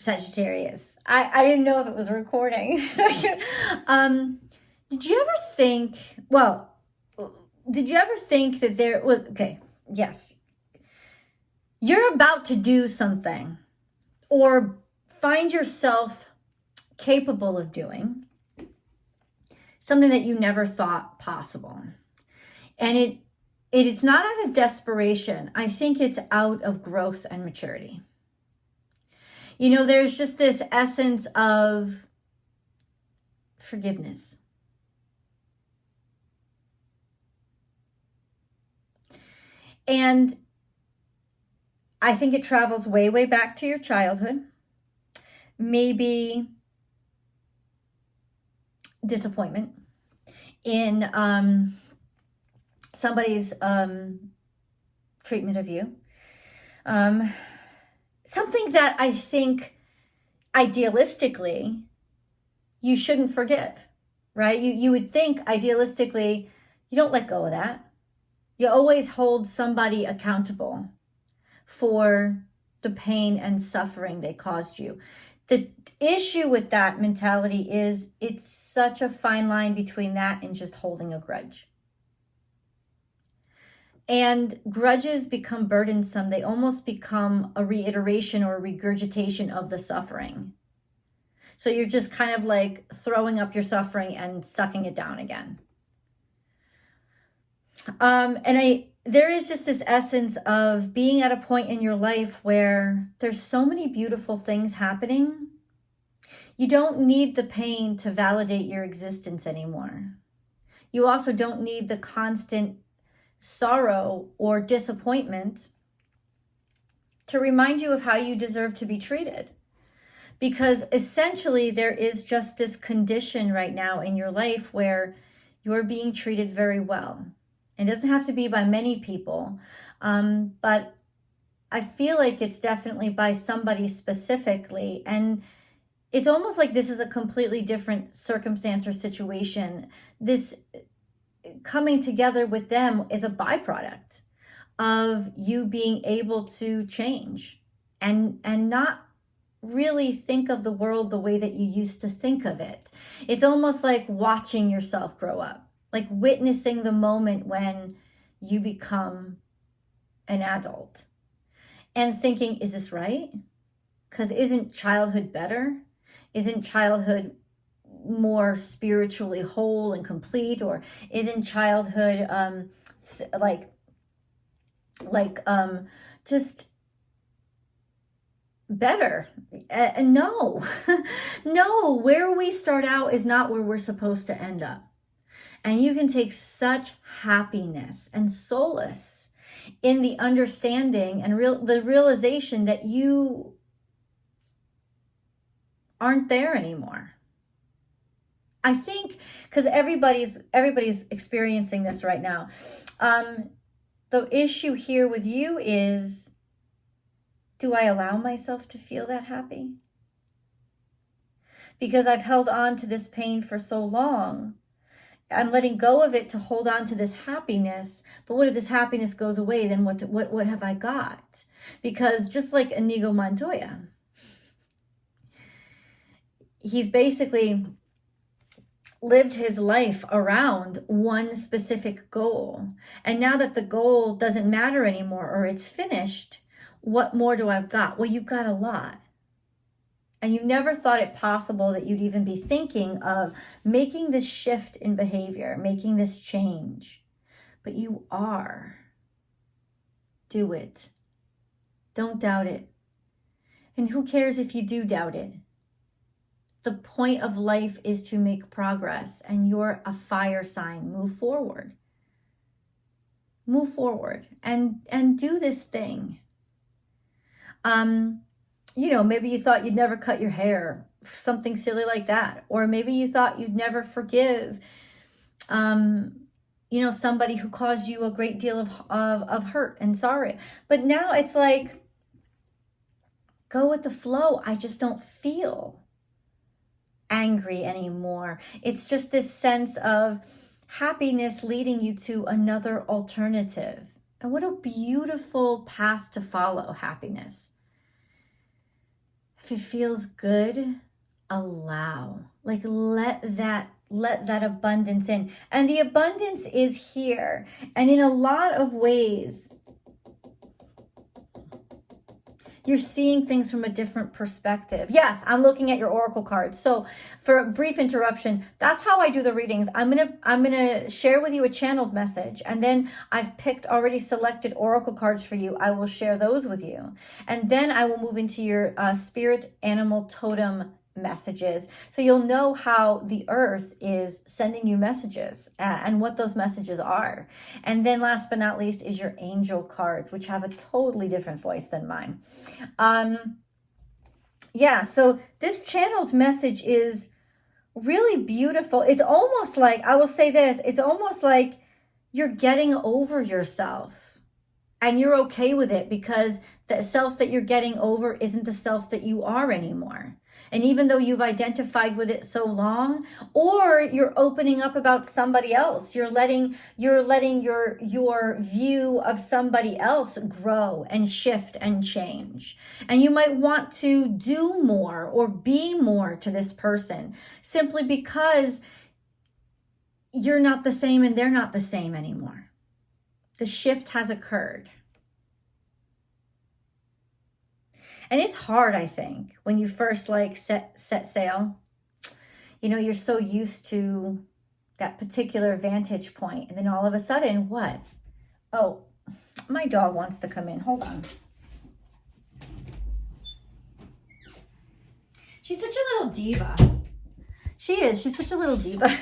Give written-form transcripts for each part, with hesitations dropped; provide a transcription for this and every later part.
Sagittarius. I didn't know if it was recording. Did you ever think, that there was, okay, yes. You're about to do something or find yourself capable of doing something that you never thought possible. And it's not out of desperation. I think it's out of growth and maturity. You know, there's just this essence of forgiveness. And I think it travels way, way back to your childhood. Maybe disappointment in somebody's treatment of you. Something that I think idealistically you shouldn't forgive, right? You would think idealistically you don't let go of that. You always hold somebody accountable for the pain and suffering they caused you. The issue with that mentality is it's such a fine line between that and just holding a grudge. And grudges become burdensome. They almost become a reiteration or a regurgitation of the suffering. So you're just kind of like throwing up your suffering and sucking it down again. There is just this essence of being at a point in your life where there's so many beautiful things happening. You don't need the pain to validate your existence anymore. You also don't need the constant sorrow or disappointment to remind you of how you deserve to be treated. Because essentially there is just this condition right now in your life where you're being treated very well. It doesn't have to be by many people, but I feel like it's definitely by somebody specifically. And it's almost like this is a completely different circumstance or situation. This coming together with them is a byproduct of you being able to change and not really think of the world the way that you used to think of it. It's almost like watching yourself grow up, like witnessing the moment when you become an adult and thinking, is this right? Because isn't childhood better? Isn't childhood more spiritually whole and complete? Or isn't childhood just better? No. No, where we start out is not where we're supposed to end up. And you can take such happiness and solace in the understanding and the realization that you aren't there anymore. I think because everybody's experiencing this right now. The issue here with you is, do I allow myself to feel that happy? Because I've held on to this pain for so long. I'm letting go of it to hold on to this happiness. But what if this happiness goes away? Then what have I got? Because just like Inigo Montoya, he's basically lived his life around one specific goal. And now that the goal doesn't matter anymore or it's finished, what more do I've got? Well, you've got a lot. And you never thought it possible that you'd even be thinking of making this shift in behavior, making this change. But you are. Do it. Don't doubt it. And who cares if you do doubt it? The point of life is to make progress, and you're a fire sign. Move forward. Move forward and do this thing. Maybe you thought you'd never cut your hair, something silly like that. Or maybe you thought you'd never forgive, somebody who caused you a great deal of hurt and sorry. But now it's like, go with the flow. I just don't feel angry anymore. It's just this sense of happiness leading you to another alternative. And what a beautiful path to follow, happiness. it feels good, allow. Like let that abundance in. And the abundance is here. And in a lot of ways, you're seeing things from a different perspective. Yes, I'm looking at your oracle cards. So for a brief interruption, that's how I do the readings. I'm gonna share with you a channeled message, and then I've picked already selected oracle cards for you. I will share those with you. And then I will move into your spirit animal totem messages, so you'll know how the earth is sending you messages and what those messages are. And then last but not least is your angel cards, which have a totally different voice than mine. Yeah, so this channeled message is really beautiful. It's almost like, I will say this, it's almost like you're getting over yourself and you're okay with it, because the self that you're getting over isn't the self that you are anymore. And even though you've identified with it so long, or you're opening up about somebody else, you're letting your view of somebody else grow and shift and change. And you might want to do more or be more to this person simply because you're not the same and they're not the same anymore. The shift has occurred. And it's hard, I think, when you first like set sail. You know, you're so used to that particular vantage point, and then all of a sudden, what? Oh, my dog wants to come in. Hold on. She's such a little diva. She is. She's such a little diva.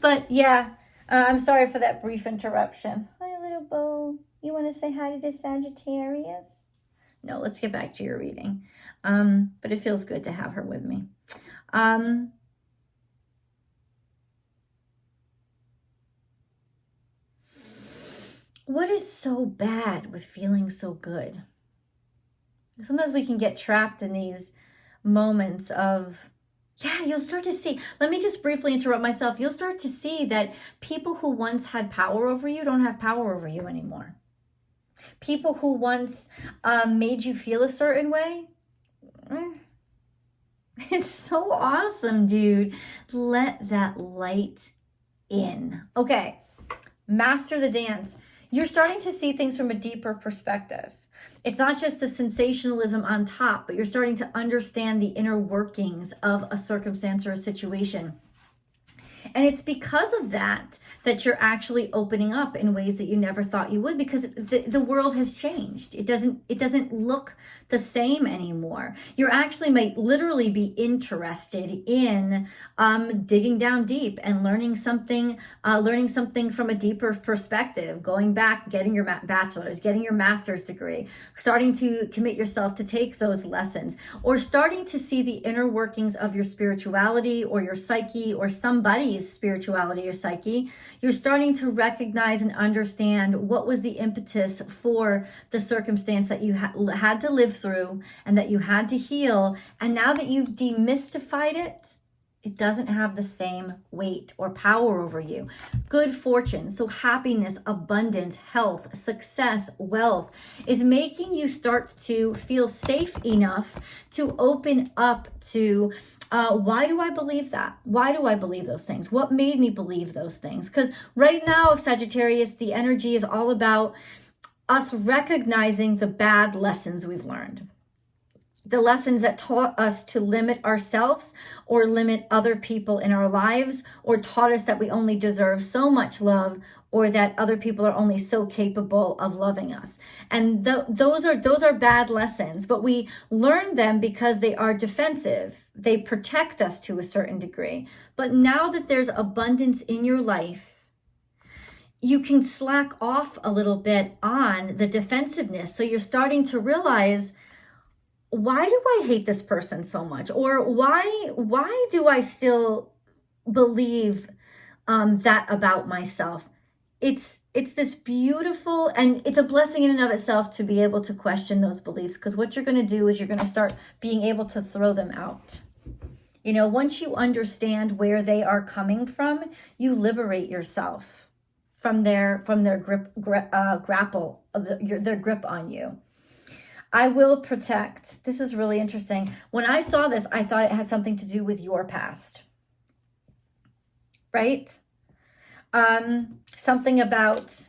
But yeah, I'm sorry for that brief interruption. Hi, little Bo. You want to say hi to the Sagittarius? No, let's get back to your reading. But it feels good to have her with me. What is so bad with feeling so good? Sometimes we can get trapped in these moments of, yeah, you'll start to see. Let me just briefly interrupt myself. You'll start to see that people who once had power over you don't have power over you anymore. People who once made you feel a certain way. It's so awesome, dude. Let that light in. Okay, master the dance. You're starting to see things from a deeper perspective. It's not just the sensationalism on top, but you're starting to understand the inner workings of a circumstance or a situation. And it's because of that you're actually opening up in ways that you never thought you would, because the world has changed. It doesn't look the same anymore. You actually might literally be interested in digging down deep and learning something from a deeper perspective, going back, getting your bachelor's, getting your master's degree, starting to commit yourself to take those lessons, or starting to see the inner workings of your spirituality or your psyche or somebody's spirituality or psyche. You're starting to recognize and understand what was the impetus for the circumstance that you had to live through and that you had to heal. And now that you've demystified it, it doesn't have the same weight or power over you. Good fortune, so happiness, abundance, health, success, wealth is making you start to feel safe enough to open up to why do I believe that? Why do I believe those things? What made me believe those things? Because right now, Sagittarius, the energy is all about us recognizing the bad lessons we've learned. The lessons that taught us to limit ourselves or limit other people in our lives, or taught us that we only deserve so much love, or that other people are only so capable of loving us. And those are bad lessons, but we learn them because they are defensive. They protect us to a certain degree. But now that there's abundance in your life, you can slack off a little bit on the defensiveness. So you're starting to realize, why do I hate this person so much? Or why do I still believe that about myself? It's this beautiful, and it's a blessing in and of itself to be able to question those beliefs, because what you're going to do is you're going to start being able to throw them out. You know, once you understand where they are coming from, you liberate yourself from their grip on you. I will protect. This is really interesting. When I saw this, I thought it had something to do with your past, right? Something about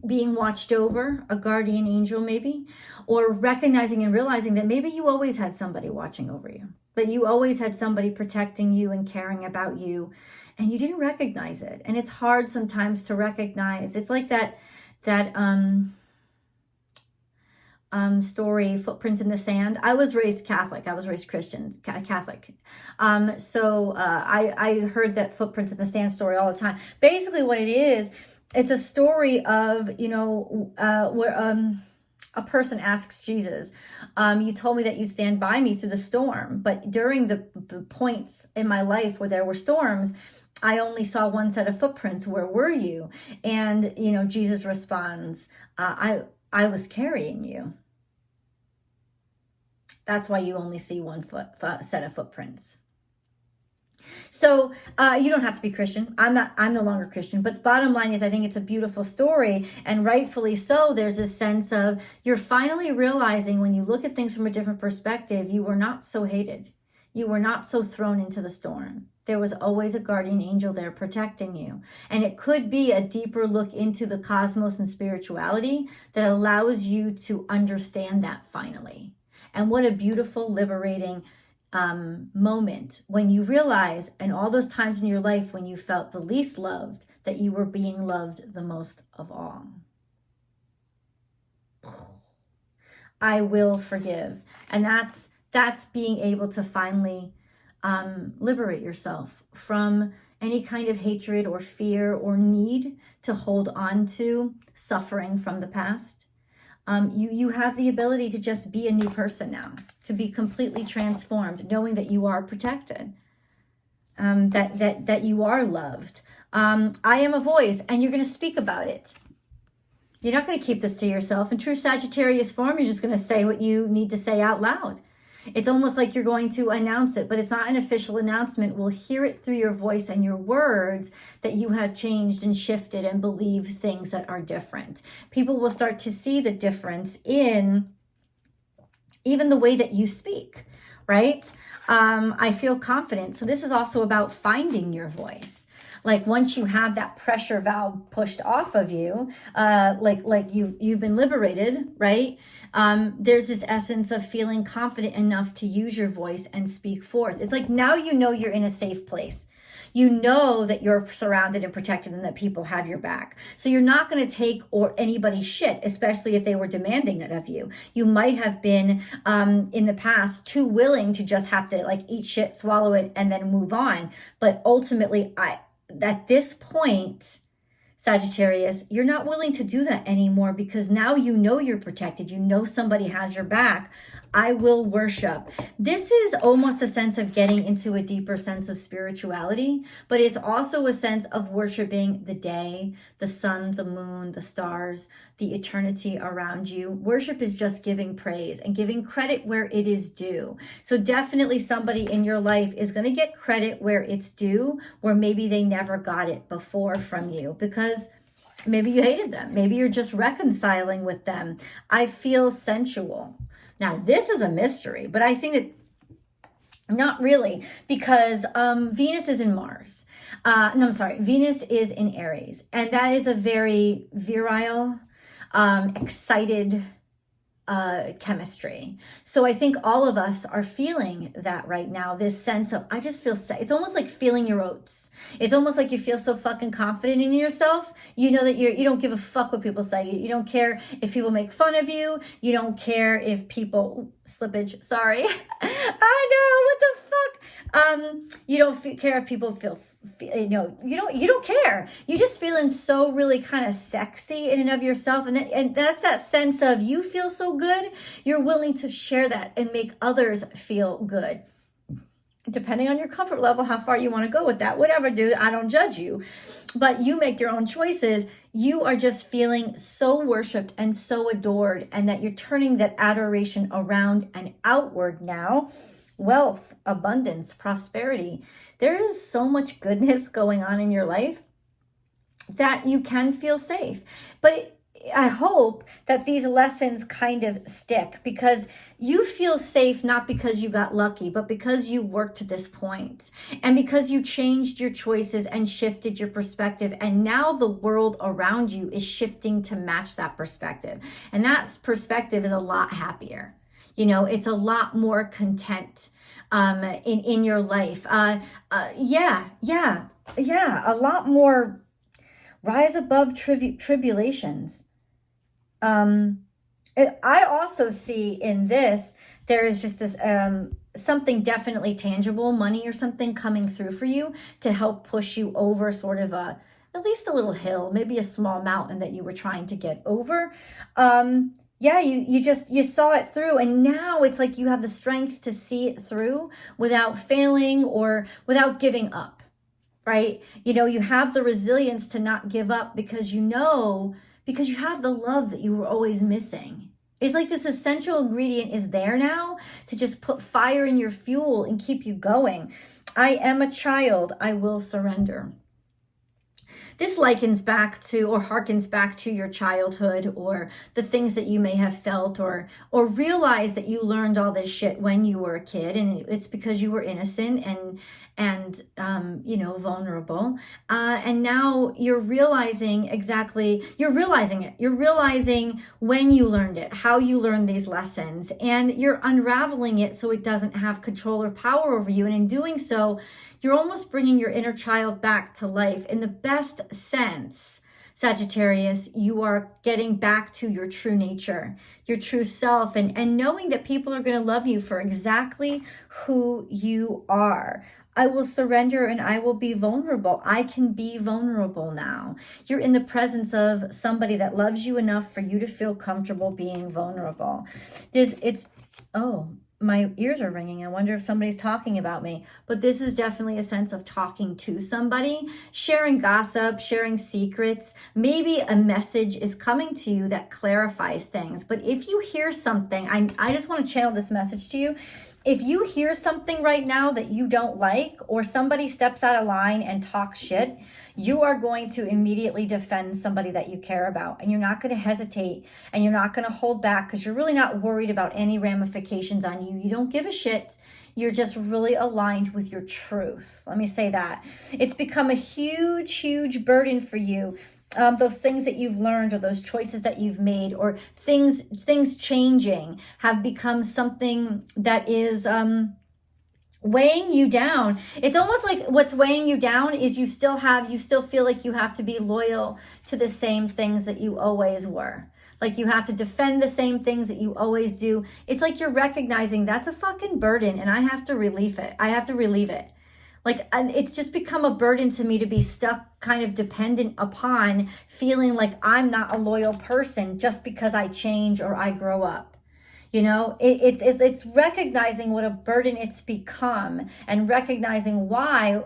being watched over, a guardian angel maybe, or recognizing and realizing that maybe you always had somebody watching over you, but you always had somebody protecting you and caring about you, and you didn't recognize it. And it's hard sometimes to recognize. It's like that story, Footprints in the Sand. I was raised Catholic. I was raised Christian, Catholic. So I heard that Footprints in the Sand story all the time. Basically what it is, it's a story of, where a person asks Jesus, you told me that you'd stand by me through the storm, but during the points in my life where there were storms, I only saw one set of footprints. Where were you? And, Jesus responds, I was carrying you. That's why you only see one set of footprints. So you don't have to be Christian. I'm no longer Christian, but bottom line is I think it's a beautiful story, and rightfully so. There's this sense of you're finally realizing when you look at things from a different perspective, you were not so hated. You were not so thrown into the storm. There was always a guardian angel there protecting you. And it could be a deeper look into the cosmos and spirituality that allows you to understand that finally. And what a beautiful, liberating moment when you realize, and all those times in your life when you felt the least loved, that you were being loved the most of all. I will forgive. And that's being able to finally liberate yourself from any kind of hatred or fear or need to hold on to suffering from the past. You have the ability to just be a new person now, to be completely transformed, knowing that you are protected, that you are loved. I am a voice, and you're going to speak about it. You're not going to keep this to yourself. In true Sagittarius form, you're just going to say what you need to say out loud. It's almost like you're going to announce it, but it's not an official announcement. We'll hear it through your voice and your words that you have changed and shifted and believe things that are different. People will start to see the difference in even the way that you speak, right? I feel confident. So this is also about finding your voice. Like once you have that pressure valve pushed off of you, like you've been liberated, right? There's this essence of feeling confident enough to use your voice and speak forth. It's like now you know you're in a safe place. You know that you're surrounded and protected and that people have your back. So you're not going to take anybody's shit, especially if they were demanding it of you. You might have been in the past too willing to just have to like eat shit, swallow it, and then move on. But ultimately, at this point, Sagittarius, you're not willing to do that anymore because now you know you're protected. You know somebody has your back. I will worship. This is almost a sense of getting into a deeper sense of spirituality, but it's also a sense of worshiping the day, the sun, the moon, the stars, the eternity around you. Worship is just giving praise and giving credit where it is due. So definitely somebody in your life is going to get credit where it's due, where maybe they never got it before from you because maybe you hated them. Maybe you're just reconciling with them. I feel sensual. Now, this is a mystery, but I think that not really, because Venus is in Mars. Venus is in Aries, and that is a very virile, excited chemistry. So I think all of us are feeling that right now, this sense of, I just feel safe. It's almost like feeling your oats. It's almost like you feel so fucking confident in yourself. You know that you don't give a fuck what people say. You don't care if people make fun of you. You don't care if people, slippage, sorry. I know, what the fuck? You don't care if people feel you don't care. You're just feeling so really kind of sexy in and of yourself, and that's that sense of you feel so good, you're willing to share that and make others feel good, depending on your comfort level, how far you want to go with that. Whatever, dude, I don't judge you, but you make your own choices. You are just feeling so worshipped and so adored, and that you're turning that adoration around and outward now. Wealth, abundance, prosperity. There is so much goodness going on in your life that you can feel safe. But I hope that these lessons kind of stick, because you feel safe not because you got lucky, but because you worked to this point, and because you changed your choices and shifted your perspective. And now the world around you is shifting to match that perspective. And that perspective is a lot happier. You know, it's a lot more content in your life. A lot more rise above tribulations. I also see in this, there is just this something definitely tangible, money or something coming through for you to help push you over sort of at least a little hill, maybe a small mountain that you were trying to get over. You saw it through, and now it's like you have the strength to see it through without failing or without giving up, right? You know, you have the resilience to not give up because you have the love that you were always missing. It's like this essential ingredient is there now to just put fire in your fuel and keep you going. I am a child, I will surrender. This likens back to or harkens back to your childhood, or the things that you may have felt or realized that you learned all this shit when you were a kid, and it's because you were innocent and vulnerable. And now you're realizing you're realizing when you learned it, how you learned these lessons, and you're unraveling it so it doesn't have control or power over you. And in doing so, you're almost bringing your inner child back to life. In the best sense, Sagittarius, you are getting back to your true nature, your true self, and knowing that people are going to love you for exactly who you are. I will surrender and I will be vulnerable. I can be vulnerable now. You're in the presence of somebody that loves you enough for you to feel comfortable being vulnerable. My ears are ringing. I wonder if somebody's talking about me. But this is definitely a sense of talking to somebody, sharing gossip, sharing secrets. Maybe a message is coming to you that clarifies things. But if you hear something, I just want to channel this message to you. If you hear something right now that you don't like, or somebody steps out of line and talks shit, you are going to immediately defend somebody that you care about. And you're not going to hesitate, and you're not going to hold back, because you're really not worried about any ramifications on you. You don't give a shit. You're just really aligned with your truth. Let me say that. It's become a huge, huge burden for you. Those things that you've learned, or those choices that you've made, or things changing have become something that is weighing you down. It's almost like what's weighing you down is you still feel like you have to be loyal to the same things that you always were. Like you have to defend the same things that you always do. It's like you're recognizing that's a fucking burden, and I have to relieve it. Like, it's just become a burden to me to be stuck, kind of dependent upon feeling like I'm not a loyal person just because I change or I grow up. You know, it's recognizing what a burden it's become, and recognizing why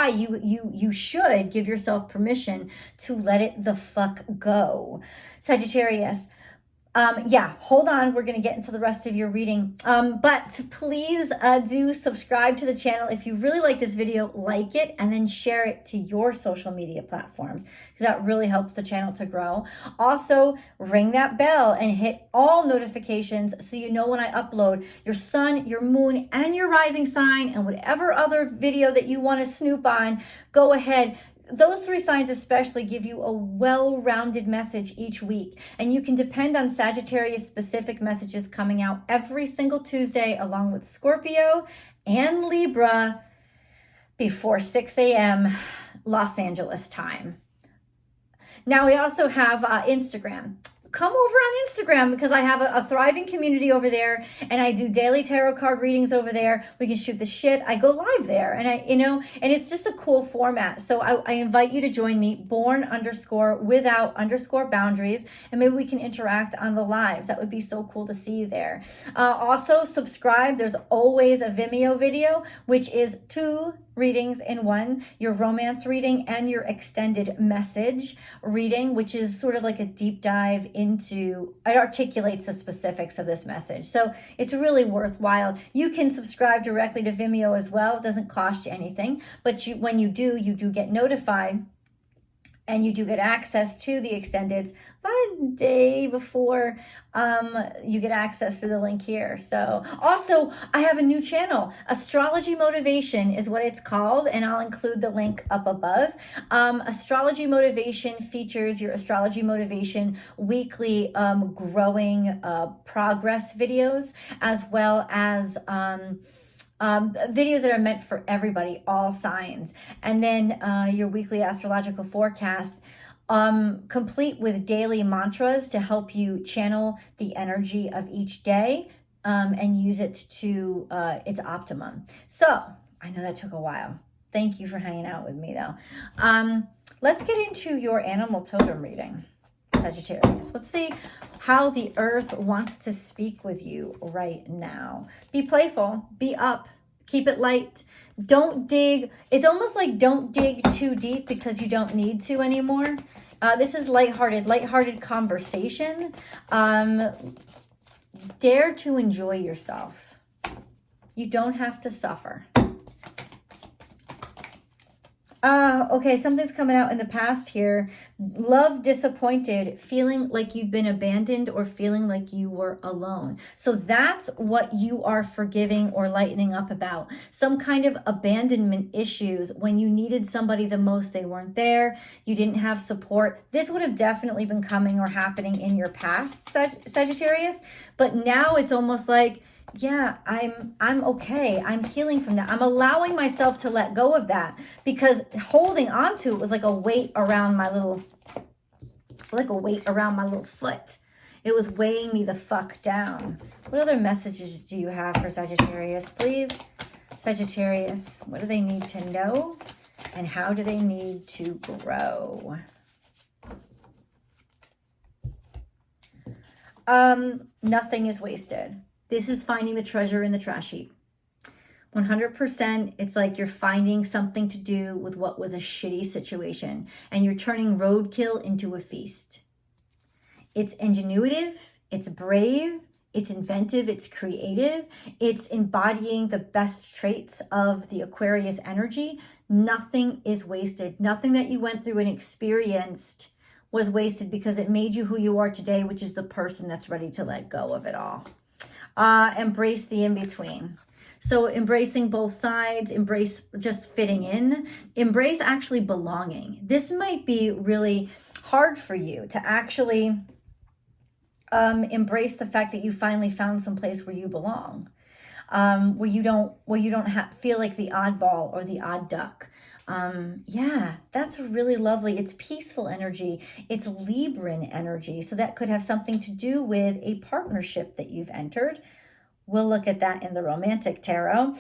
you should give yourself permission to let it the fuck go. Sagittarius. Hold on. We're going to get into the rest of your reading. But please do subscribe to the channel. If you really like this video, like it, and then share it to your social media platforms, because that really helps the channel to grow. Also, ring that bell and hit all notifications so you know when I upload your sun, your moon, and your rising sign, and whatever other video that you want to snoop on, go ahead. Those 3 signs especially give you a well-rounded message each week, and you can depend on Sagittarius specific messages coming out every single Tuesday, along with Scorpio and Libra before 6 a.m. Los Angeles time. Now we also have Instagram. Come over on Instagram, because I have a thriving community over there, and I do daily tarot card readings over there. We can shoot the shit. I go live there, and and it's just a cool format. So I invite you to join me, born_without_boundaries, and maybe we can interact on the lives. That would be so cool to see you there. Also subscribe. There's always a Vimeo video, which is 2 readings in one, your romance reading and your extended message reading, which is sort of like a deep dive into, it articulates the specifics of this message. So it's really worthwhile. You can subscribe directly to Vimeo as well. It doesn't cost you anything, but when you do get notified And you do get access to the extendeds by a day before you get access to the link here. So also, I have a new channel. Astrology Motivation is what it's called, and I'll include the link up above. Astrology Motivation features your Astrology Motivation weekly growing progress videos, as well as videos that are meant for everybody, all signs. And then your weekly astrological forecast, complete with daily mantras to help you channel the energy of each day and use it to its optimum. So I know that took a while. Thank you for hanging out with me though. Let's get into your animal totem reading, Sagittarius. Let's see how the earth wants to speak with you right now. Be playful, be up, keep it light. Don't dig. It's almost like don't dig too deep because you don't need to anymore. This is lighthearted conversation. Dare to enjoy yourself. You don't have to suffer. Okay, something's coming out in the past here. Love disappointed, feeling like you've been abandoned or feeling like you were alone. So that's what you are forgiving or lightening up about. Some kind of abandonment issues when you needed somebody the most, they weren't there, you didn't have support. This would have definitely been coming or happening in your past, Sagittarius, but now it's almost like, yeah, I'm okay. I'm healing from that. I'm allowing myself to let go of that because holding on to it was like a weight around my little, foot. It was weighing me the fuck down. What other messages do you have for Sagittarius, please? Sagittarius, what do they need to know? And how do they need to grow? Nothing is wasted. This is finding the treasure in the trash heap. 100%, it's like you're finding something to do with what was a shitty situation, and you're turning roadkill into a feast. It's ingenuitive, it's brave, it's inventive, it's creative, it's embodying the best traits of the Aquarius energy. Nothing is wasted. Nothing that you went through and experienced was wasted because it made you who you are today, which is the person that's ready to let go of it all. Embrace the in-between. So embracing both sides, embrace just fitting in, embrace actually belonging. This might be really hard for you to actually embrace the fact that you finally found some place where you belong, where you don't feel like the oddball or the odd duck. Yeah, that's really lovely. It's peaceful energy. It's Libran energy. So that could have something to do with a partnership that you've entered. We'll look at that in the romantic tarot.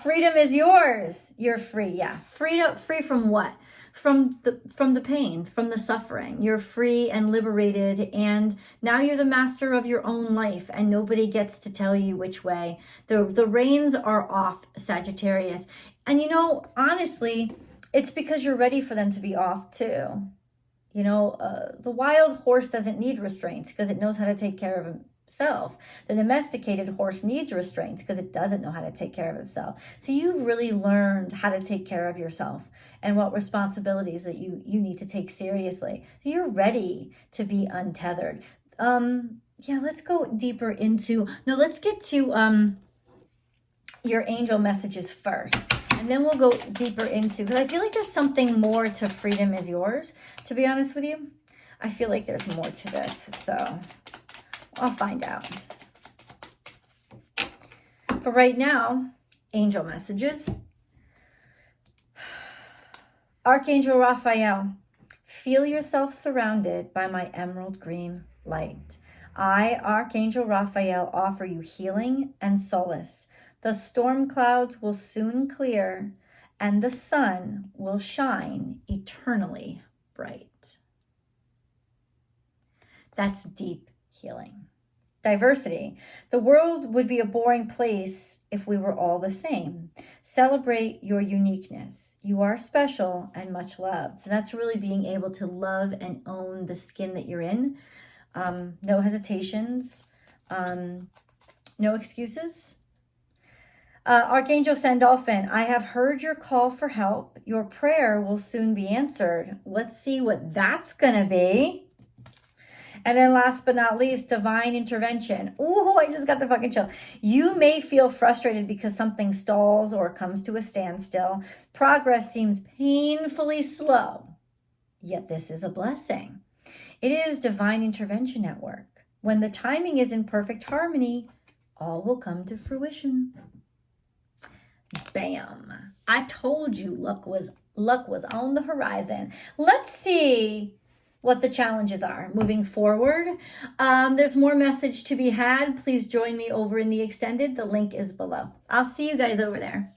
Freedom is yours. You're free. Yeah. Free from what? From the pain, from the suffering. You're free and liberated. And now you're the master of your own life and nobody gets to tell you which way. The reins are off, Sagittarius. And you know, honestly, it's because you're ready for them to be off too. You know, the wild horse doesn't need restraints because it knows how to take care of himself. The domesticated horse needs restraints because it doesn't know how to take care of itself. So you've really learned how to take care of yourself and what responsibilities that you need to take seriously. So you're ready to be untethered. Yeah, let's go deeper into, no, let's get to your angel messages first. And then we'll go deeper into, because I feel like there's something more to freedom is yours, to be honest with you. I feel like there's more to this, so I'll find out. For right now, angel messages. Archangel Raphael, feel yourself surrounded by my emerald green light. I, Archangel Raphael, offer you healing and solace. The storm clouds will soon clear, and the sun will shine eternally bright. That's deep healing. Diversity. The world would be a boring place if we were all the same. Celebrate your uniqueness. You are special and much loved. So that's really being able to love and own the skin that you're in. No hesitations. No excuses. Archangel Sandalphon, I have heard your call for help. Your prayer will soon be answered. Let's see what that's going to be. And then last but not least, divine intervention. Ooh, I just got the fucking chill. You may feel frustrated because something stalls or comes to a standstill. Progress seems painfully slow, yet this is a blessing. It is divine intervention at work. When the timing is in perfect harmony, all will come to fruition. Bam. I told you luck was on the horizon. Let's see what the challenges are moving forward. There's more message to be had. Please join me over in the extended. The link is below. I'll see you guys over there.